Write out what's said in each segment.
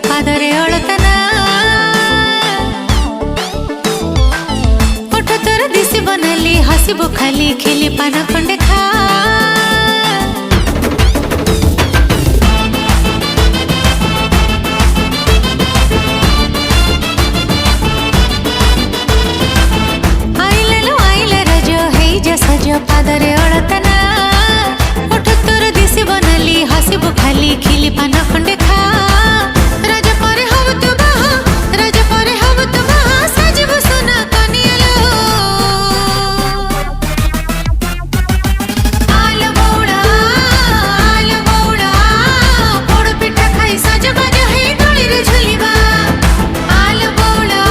पादरे अळतना ओठ तोर दिसी बनली हसिबो खाली खेली पान खंडे खा आइले रज हेई जा सज पादरे अळतना ओठ तोर दिसी बनली हसिबो खाली खेली पान खंडे खा रज परे हब तू बाहा रज परे हब तू बाहा सजबो सोना कनियलो आल बौड़ा पोड़ पिठा खाई सज बाज हे गली रे झुलिबा आल बौड़ा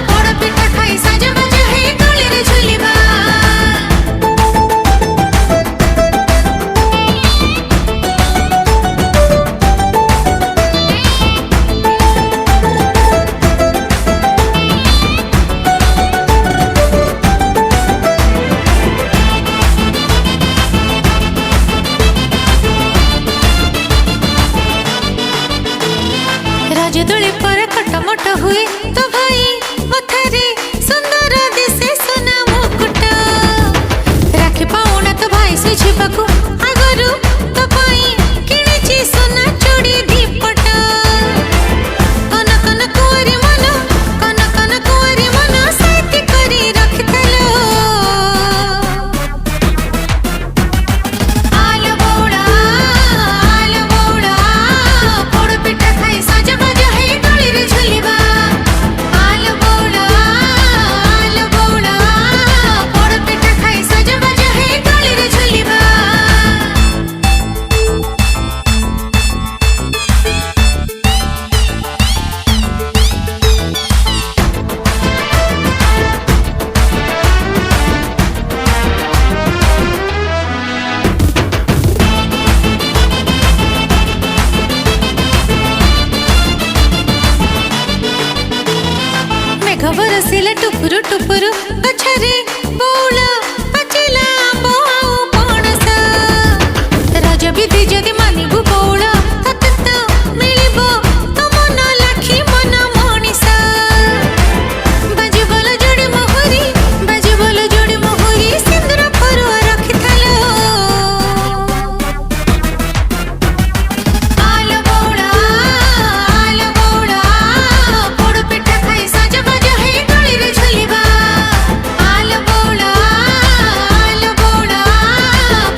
पोड़ पिठा खाई सज बाज हे गली रे झुलिबा रजदोली पर खटमट हुए तो भाई मथारे सुंदर दिसे सोना मुकुट राखी पाउना तो भाई सुझिबाकू आगरु तो पाई किणिची सोना चूड़ी दीपट कन कन कुंवारी मन साथी करी रखितलो आल बौड़ा पोड़ पिठा खाई सज बाज हे गली रे झुलिबा आल बौड़ा पोड़ पिठा खाई सज बाज हे गली रे झुलिबा मेघ बरसिले टुपुरु टुपुरु गछरे बौला पचिला आंबो आउ पणस रज विधि जदि मानिबु बौला तते तो मिलिबो तो मन लाखी मन मणिस बाजी बोल जोड़ी मोहरी सिंदूर फरुआ रखिथलो आल बौड़ा पोड़ पिठा खाई सज बाज हे गली रे झुलिबा आल बौड़ा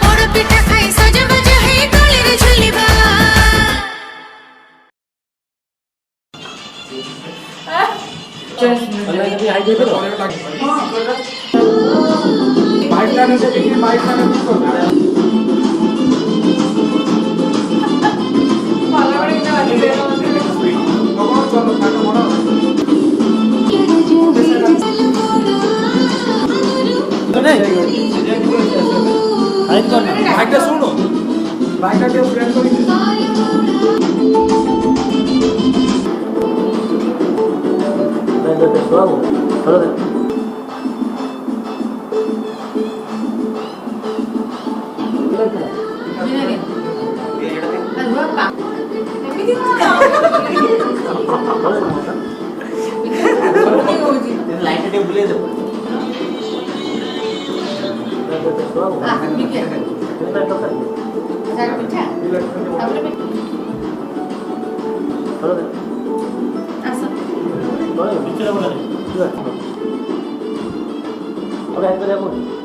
पोड़ पिठा खाई सज बाज हे गली रे झुलिबा Okay,